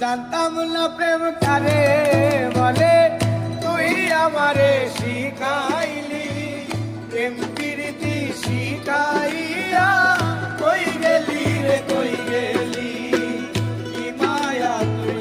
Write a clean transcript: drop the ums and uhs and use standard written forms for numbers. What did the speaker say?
জানতাম না প্রেম কারে বলে, তুই আমারে শিখাইলি প্রেম প্রীতি শিখাইয়া। কই গেলি রে কই গেলি, কি মায়া তুই